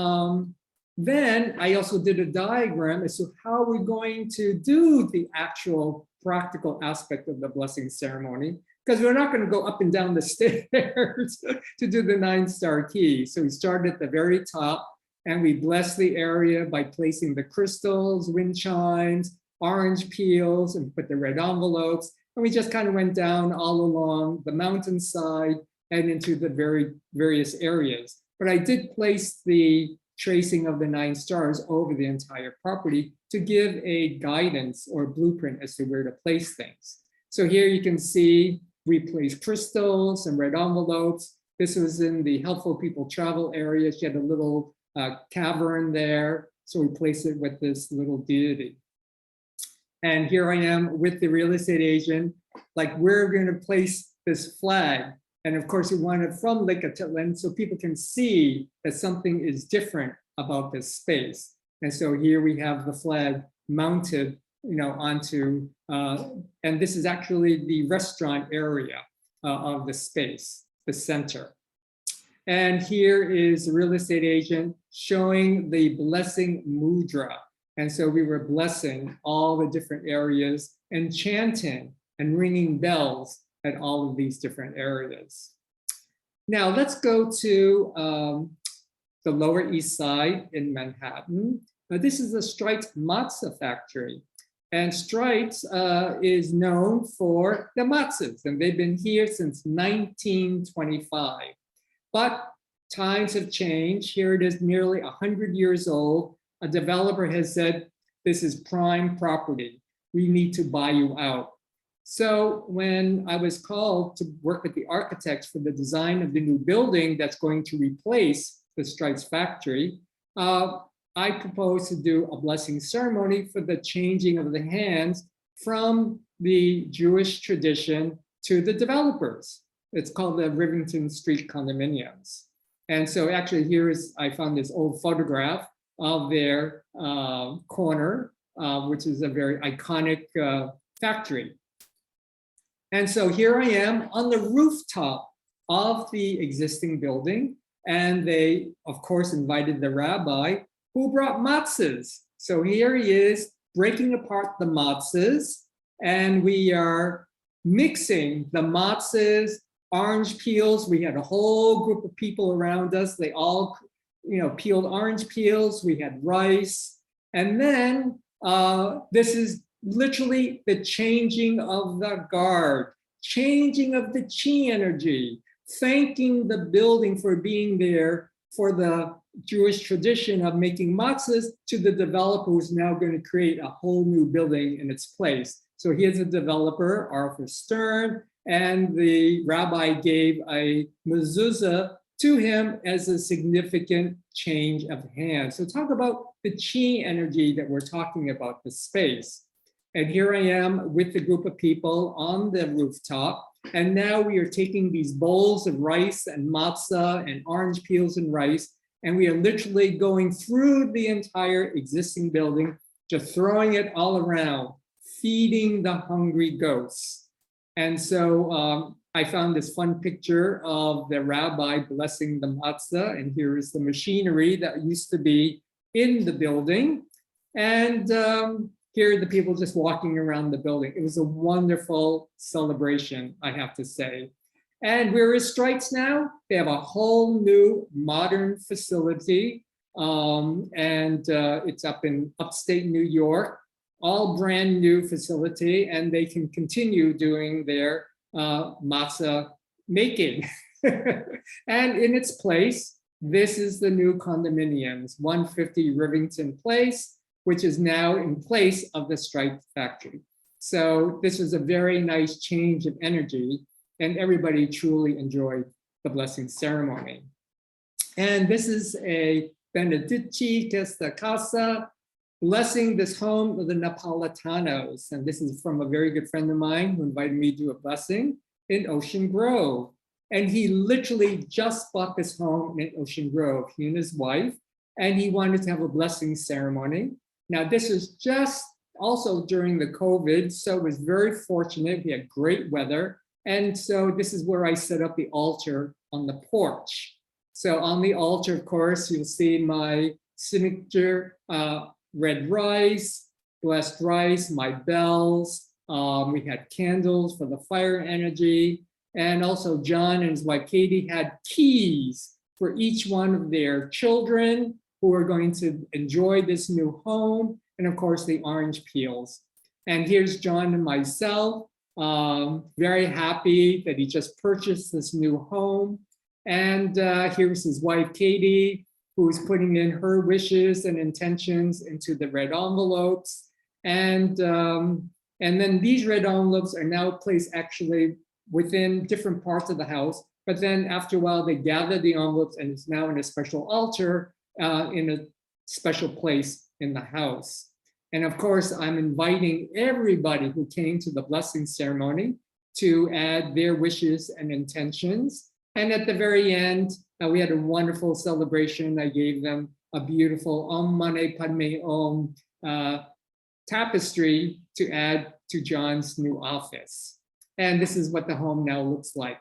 I also did a diagram as to how we're going to do the actual practical aspect of the blessing ceremony, because we're not going to go up and down the stairs to do the 9-star key. So we started at the very top and we blessed the area by placing the crystals, wind chimes, orange peels, and put the red envelopes. And we just kind of went down all along the mountainside and into the various areas. But I did place the tracing of the 9 stars over the entire property to give a guidance or blueprint as to where to place things. So here you can see we placed crystals and red envelopes. This was in the Helpful People Travel area. She had a little cavern there. So we placed it with this little deity. And here I am with the real estate agent, like we're going to place this flag. And of course, we want it from Lake Atitlan so people can see that something is different about this space. And so here we have the flag mounted, onto, and this is actually the restaurant area of the space, the center. And here is the real estate agent showing the blessing mudra. And so we were blessing all the different areas and chanting and ringing bells at all of these different areas. Now let's go to the Lower East Side in Manhattan. This is the Streit Matzah factory. And Streit is known for the matzos, and they've been here since 1925. But times have changed. Here it is nearly 100 years old. A developer has said, this is prime property. We need to buy you out. So when I was called to work with the architects for the design of the new building that's going to replace the Streit's factory, I proposed to do a blessing ceremony for the changing of the hands from the Jewish tradition to the developers. It's called the Rivington Street condominiums. And so actually I found this old photograph of their corner, which is a very iconic factory. And so here I am on the rooftop of the existing building. And they, of course, invited the rabbi who brought matzos. So here he is breaking apart the matzos. And we are mixing the matzos, orange peels. We had a whole group of people around us. They all peeled orange peels. We had rice. And then this is literally the changing of the guard, changing of the chi energy, thanking the building for being there for the Jewish tradition of making matzahs to the developer who's now going to create a whole new building in its place. So here's a developer, Arthur Stern, and the rabbi gave a mezuzah to him as a significant change of hands. So talk about the chi energy that we're talking about, the space. And here I am with the group of people on the rooftop. And now we are taking these bowls of rice and matzah and orange peels and rice, and we are literally going through the entire existing building, just throwing it all around, feeding the hungry ghosts. And so I found this fun picture of the rabbi blessing the matzah, and here is the machinery that used to be in the building. And here are the people just walking around the building. It was a wonderful celebration, I have to say. And where is Streit's now? They have a whole new modern facility, and it's up in upstate New York, all brand new facility, and they can continue doing their matzah making. And in its place, this is the new condominiums, 150 Rivington Place, which is now in place of the Streit factory. So this was a very nice change of energy, and everybody truly enjoyed the blessing ceremony. And this is a Benedici Testa Casa, blessing this home of the Napolitanos. And this is from a very good friend of mine who invited me to do a blessing in Ocean Grove. And he literally just bought this home in Ocean Grove, he and his wife, and he wanted to have a blessing ceremony. Now, this is just also during the COVID, so it was very fortunate. We had great weather. And so this is where I set up the altar on the porch. So on the altar, of course, you'll see my signature red rice, blessed rice, my bells. We had candles for the fire energy. And also John and his wife Katie had keys for each one of their children who are going to enjoy this new home, and of course the orange peels. And here's John and myself, very happy that he just purchased this new home. And here's his wife Katie, who's putting in her wishes and intentions into the red envelopes. And then these red envelopes are now placed actually within different parts of the house, But then after a while, they gathered the envelopes and it's now in a special altar in a special place in the house. And of course, I'm inviting everybody who came to the blessing ceremony to add their wishes and intentions. And at the very end, we had a wonderful celebration. I gave them a beautiful Om Mani Padme Om tapestry to add to John's new office. And this is what the home now looks like.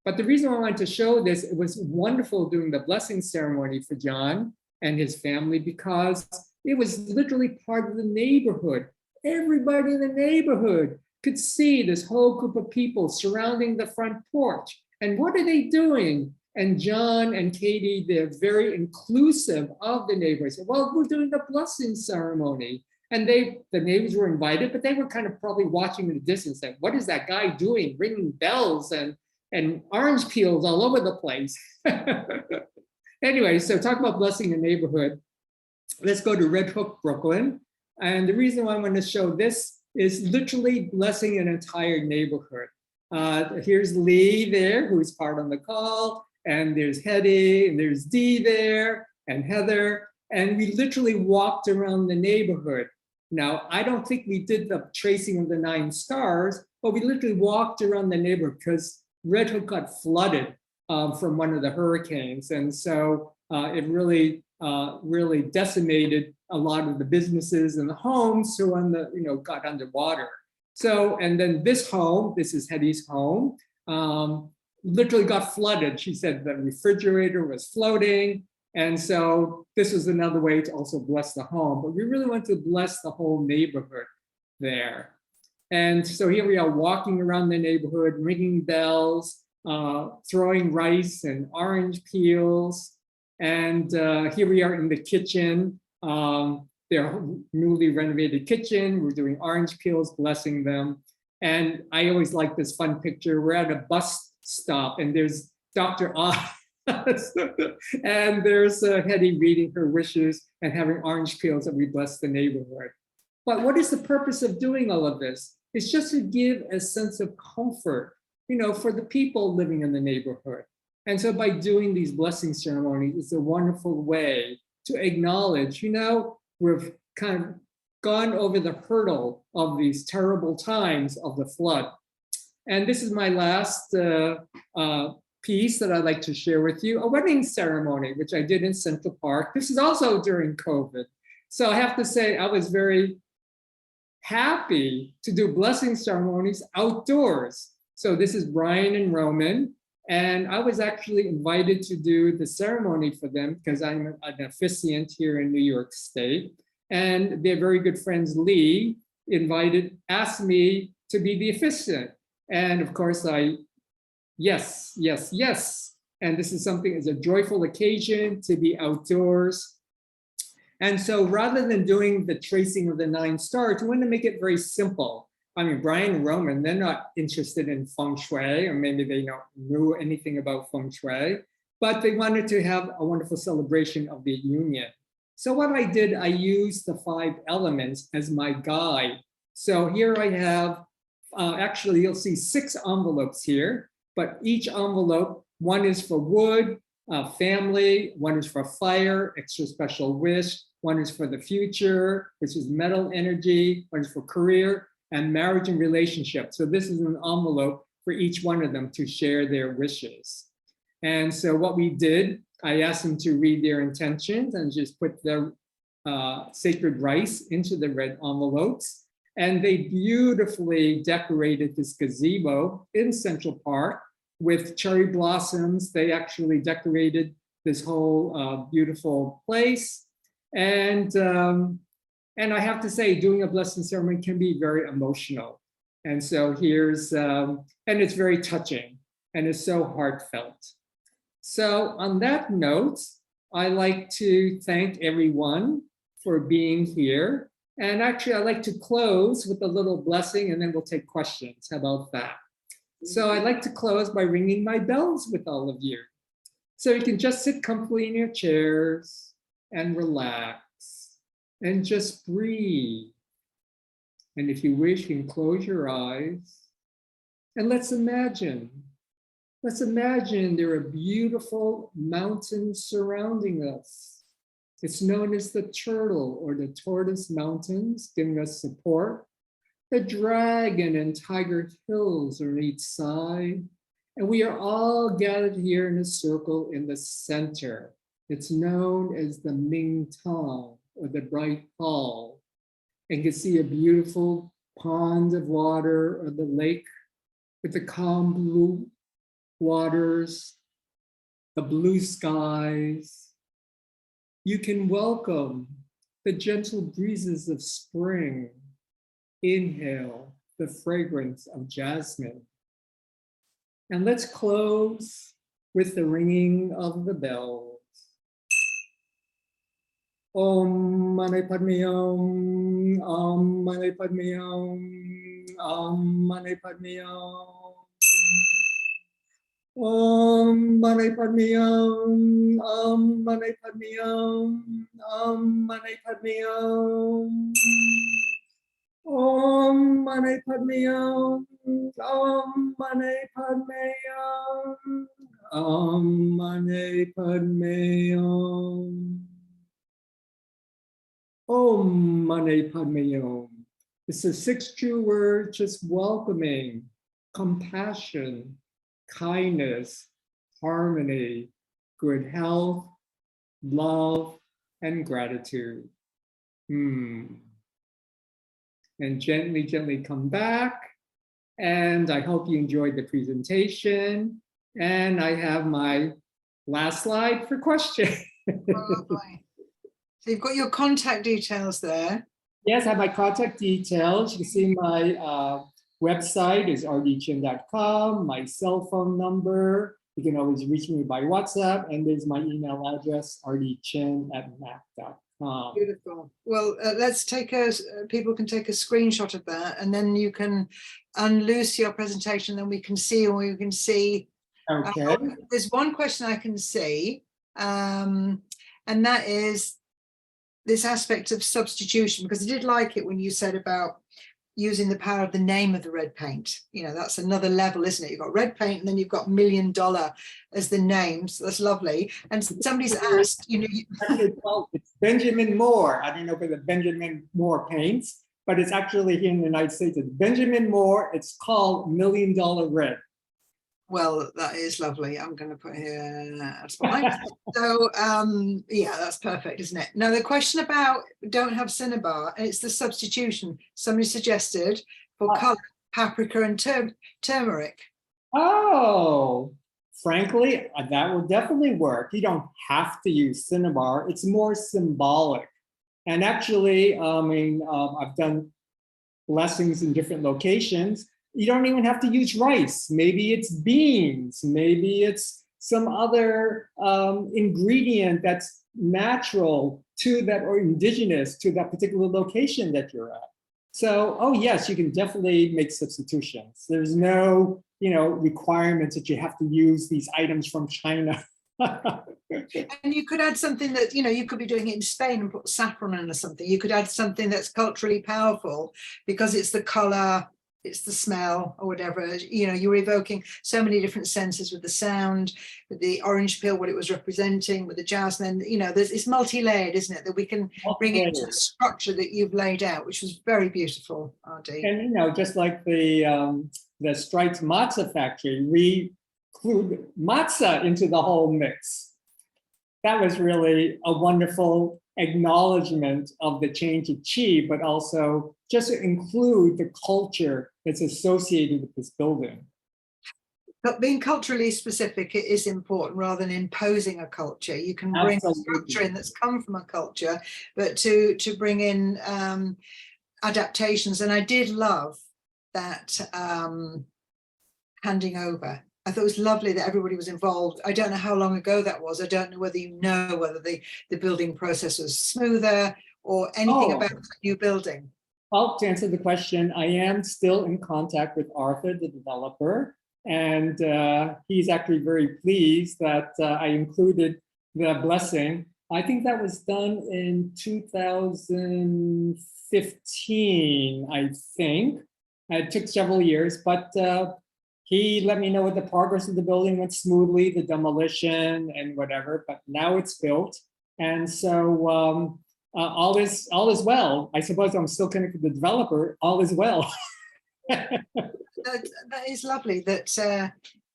But the reason I wanted to show this, it was wonderful doing the blessing ceremony for John and his family because it was literally part of the neighborhood. Everybody in the neighborhood could see this whole group of people surrounding the front porch. And what are they doing? And John and Katie, they're very inclusive of the neighbors. Well, we're doing the blessing ceremony. And the neighbors were invited, but they were kind of probably watching in the distance saying, what is that guy doing? Ringing bells and orange peels all over the place. Anyway, so talk about blessing the neighborhood. Let's go to Red Hook, Brooklyn. And the reason why I want to show this is literally blessing an entire neighborhood. Here's Lee there, who's part on the call. And there's Hetty, and there's Dee there, and Heather. And we literally walked around the neighborhood. Now, I don't think we did the tracing of the 9 stars, but we literally walked around the neighborhood because Red Hook got flooded from one of the hurricanes. And so it really decimated a lot of the businesses and the homes who got underwater. So, and then this home, this is Hetty's home, literally got flooded. She said the refrigerator was floating. And so this was another way to also bless the home, but we really want to bless the whole neighborhood there. And so here we are walking around the neighborhood, ringing bells, throwing rice and orange peels. And here we are in the kitchen, their newly renovated kitchen. We're doing orange peels, blessing them. And I always like this fun picture. We're at a bus stop and there's Dr. Oz. And there's Hetty reading her wishes and having orange peels that we bless the neighborhood. But what is the purpose of doing all of this? It's just to give a sense of comfort, for the people living in the neighborhood. And so by doing these blessing ceremonies, it's a wonderful way to acknowledge, we've kind of gone over the hurdle of these terrible times of the flood. And this is my last piece that I'd like to share with you, a wedding ceremony, which I did in Central Park. This is also during COVID. So I have to say, I was very happy to do blessing ceremonies outdoors. So this is Brian and Roman, and I was actually invited to do the ceremony for them because I'm an officiant here in New York State. And their very good friends, Lee, asked me to be the officiant. And of course, yes. And this is something, it's a joyful occasion to be outdoors. And so rather than doing the tracing of the 9 stars, we want to make it very simple. I mean, Brian and Roman, they're not interested in Feng Shui, or maybe they don't know anything about Feng Shui, but they wanted to have a wonderful celebration of the union. So what I did, I used the 5 elements as my guide. So here I have, actually you'll see 6 envelopes here, but each envelope, one is for wood, family, one is for fire, extra special wish, one is for the future, which is metal energy, one is for career, and marriage and relationship. So this is an envelope for each one of them to share their wishes. And so what we did, I asked them to read their intentions and just put their sacred rice into the red envelopes. And they beautifully decorated this gazebo in Central Park with cherry blossoms. They actually decorated this whole beautiful place. And I have to say, doing a blessing ceremony can be very emotional. And so here's, and it's very touching and it's so heartfelt. So on that note, I like to thank everyone for being here. And actually, I'd like to close with a little blessing and then we'll take questions. How about that? So I'd like to close by ringing my bells with all of you. So you can just sit comfortably in your chairs and relax and just breathe. And if you wish, you can close your eyes and let's imagine Let's imagine there are beautiful mountains surrounding us. It's known as the Turtle or the Tortoise Mountains, giving us support. The Dragon and Tiger Hills are on each side. And we are all gathered here in a circle in the center. It's known as the Ming Tong or the Bright Hall. And you can see a beautiful pond of water or the lake with the calm blue waters, the blue skies. You can welcome the gentle breezes of spring. Inhale the fragrance of jasmine. And let's close with the ringing of the bells. Om Mani Padme Hum, Om Mani Padme Hum, Om Mani Padme Hum. Om Mani Padme Hum, Om Mani Padme Hum, Om Mani Padme Hum. Om Mani Padme Hum, Om Mani Padme Hum, Om Mani Padme Hum. Om Mani Padme Hum. It's the 6 true words, just welcoming, compassion, kindness, harmony, good health, love, and gratitude. And gently, gently come back. And I hope you enjoyed the presentation. And I have my last slide for questions. Oh, boy. So you've got your contact details there. Yes, I have my contact details. You can see my website is rdchin.com, my cell phone number. You can always reach me by WhatsApp, and there's my email address, rdchin@mac.com. Beautiful. Well, let's take people can take a screenshot of that, and then you can unloose your presentation, then we can see, or we can see. Okay. There's one question I can see, and that is this aspect of substitution, because I did like it when you said about using the power of the name of the red paint. You know, that's another level, isn't it? You've got red paint and then you've got $1 million as the name. So that's lovely. And somebody's asked, you know, it's Benjamin Moore. I don't know if it's Benjamin Moore paints, but it's actually here in the United States. It's Benjamin Moore. It's called $1 Million Red. Well, that is lovely. I'm going to put here, that's fine. So, yeah, that's perfect, isn't it? Now, the question about don't have cinnabar, it's the substitution. Somebody suggested for color, paprika and turmeric. Oh, frankly, that will definitely work. You don't have to use cinnabar. It's more symbolic. And actually, I've done blessings in different locations. You don't even have to use rice. Maybe it's beans. Maybe it's some other ingredient that's natural to that or indigenous to that particular location that you're at. So, oh yes, you can definitely make substitutions. There's no, requirements that you have to use these items from China. And you could add something that, you could be doing it in Spain and put saffron in or something. You could add something that's culturally powerful because it's the color, it's the smell or whatever. You're evoking so many different senses with the sound, with the orange peel, what it was representing, with the jasmine. It's multi-layered, isn't it? That we can bring it into the structure that you've laid out, which was very beautiful, R.D. And just like the Streit matzah factory, we include matzah into the whole mix. That was really a wonderful acknowledgement of the change of qi, but also just to include the culture that's associated with this building. But being culturally specific, it is important rather than imposing a culture. You can bring a structure in that's come from a culture, but to bring in adaptations. And I did love that handing over. I thought it was lovely that everybody was involved. I don't know how long ago that was. I don't know whether whether the building process was smoother or anything about the new building. Well, to answer the question, I am still in contact with Arthur, the developer, and he's actually very pleased that I included the blessing. I think that was done in 2015, I think. It took several years, but he let me know what the progress of the building went smoothly, the demolition and whatever, but now it's built. And so all is well. I suppose I'm still connected to the developer, all is well. That is lovely that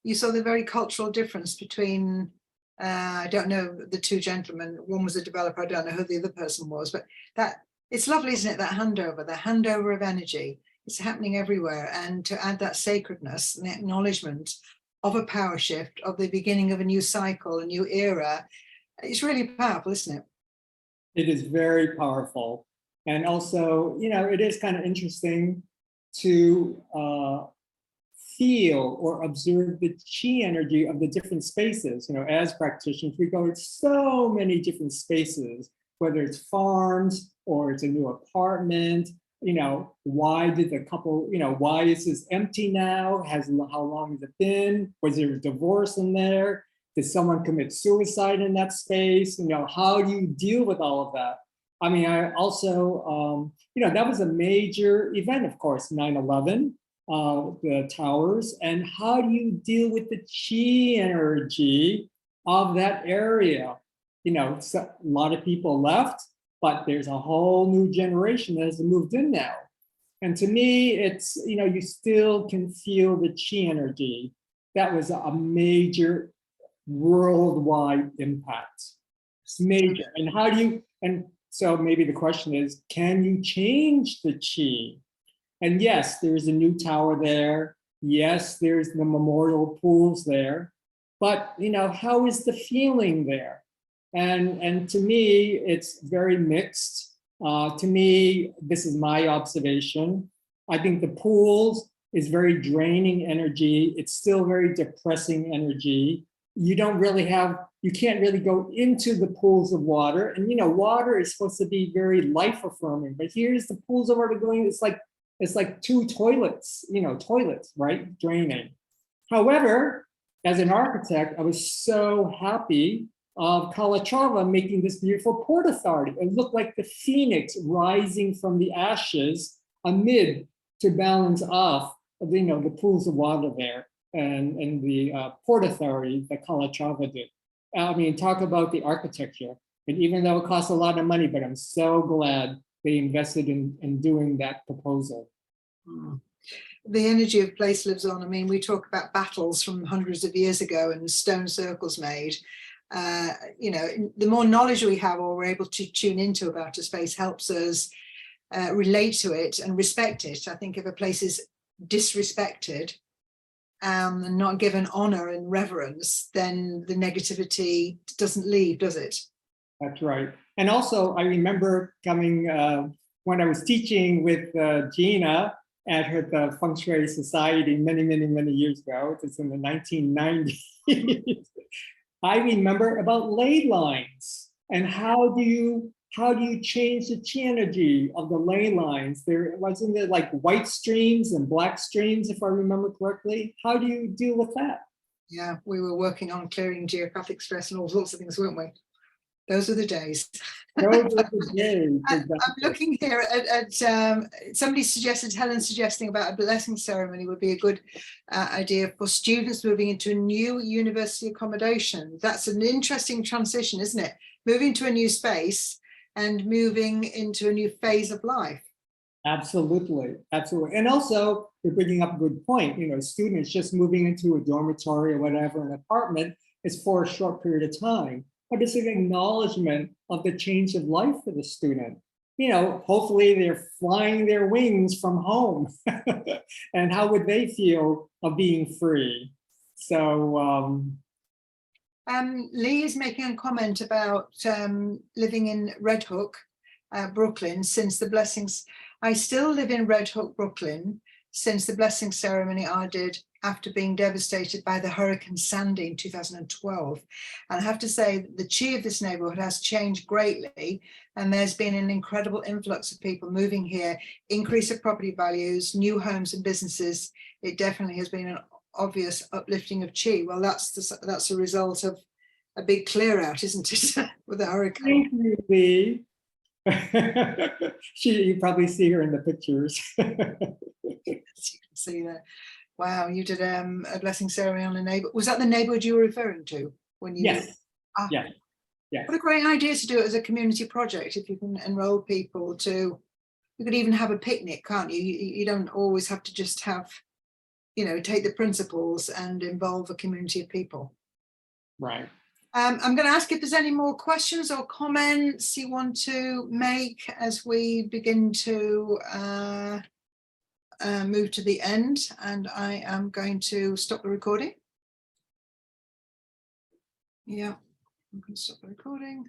you saw the very cultural difference between, I don't know, the two gentlemen. One was a developer, I don't know who the other person was, but that it's lovely, isn't it? That handover of energy. It's happening everywhere. And to add that sacredness and the acknowledgement of a power shift, of the beginning of a new cycle, a new era, it's really powerful, isn't it? It is very powerful. And also, you know, it is kind of interesting to feel or observe the chi energy of the different spaces. You know, as practitioners, we go to so many different spaces, whether it's farms or it's a new apartment. You know, why did the couple, you know, why is this empty now? How long has it been? Was there a divorce in there? Did someone commit suicide in that space? You know, how do you deal with all of that? I mean, I also, you know, that was a major event, of course, 9/11, the towers. And how do you deal with the chi energy of that area? You know, so a lot of people left, but there's a whole new generation that has moved in now. And to me, it's, you know, you still can feel the chi energy. That was a major worldwide impact. It's major. And how do you, and so maybe the question is, can you change the chi? And yes, there's a new tower there. Yes, there's the memorial pools there. But, you know, how is the feeling there? And to me, it's very mixed. To me, this is my observation. I think the pools is very draining energy. It's still very depressing energy. You don't really have, you can't really go into the pools of water. And, you know, water is supposed to be very life affirming, but here's the pools of water going, it's like two toilets, you know, toilets, right? Draining. However, as an architect, I was so happy of Calatrava making this beautiful port authority. It looked like the phoenix rising from the ashes amid to balance off, you know, the pools of water there and the port authority that Calatrava did. I mean, talk about the architecture. And even though it costs a lot of money, but I'm so glad they invested in doing that proposal. The energy of place lives on. I mean, we talk about battles from hundreds of years ago and stone circles made. You know, the more knowledge we have or we're able to tune into about a space helps us relate to it and respect it. I think if a place is disrespected and not given honor and reverence, then the negativity doesn't leave, does it? That's right. And also, I remember coming when I was teaching with Gina at the Feng Shui Society many years ago. It was in the 1990s. I remember about ley lines and how do you change the chi energy of the ley lines? Wasn't there like white streams and black streams, if I remember correctly? How do you deal with that? Yeah, we were working on clearing geographic stress and all sorts of things, weren't we? Those are the days. Those are the days. I'm looking here at somebody suggested, Helen suggesting about a blessing ceremony would be a good idea for students moving into a new university accommodation. That's an interesting transition, isn't it? Moving to a new space and moving into a new phase of life. Absolutely, absolutely. And also, you're bringing up a good point. You know, students just moving into a dormitory or whatever, an apartment, is for a short period of time. But it's an acknowledgement of the change of life for the student. You know, hopefully they're flying their wings from home. And how would they feel of being free? So, Lee is making a comment about living in Red Hook, Brooklyn, since the blessings. I still live in Red Hook, Brooklyn, since the blessing ceremony I did after being devastated by the Hurricane Sandy in 2012. And I have to say that the chi of this neighborhood has changed greatly. And there's been an incredible influx of people moving here, increase of property values, new homes and businesses. It definitely has been an obvious uplifting of chi. Well, that's a result of a big clear out, isn't it, with the hurricane? thank you, Lee. You probably see her in the pictures. As you can see there. Wow, you did a blessing ceremony on a neighbor. Was that the neighborhood you were referring to when you? Yes. Ah, Yeah. Yeah. what a great idea to do it as a community project. If you can enroll people to, you could even have a picnic, can't you? You don't always have to just have, you know, take the principles and involve a community of people. Right. I'm going to ask if there's any more questions or comments you want to make as we begin to move to the end, and I am going to stop the recording. Yeah, I'm going to stop the recording.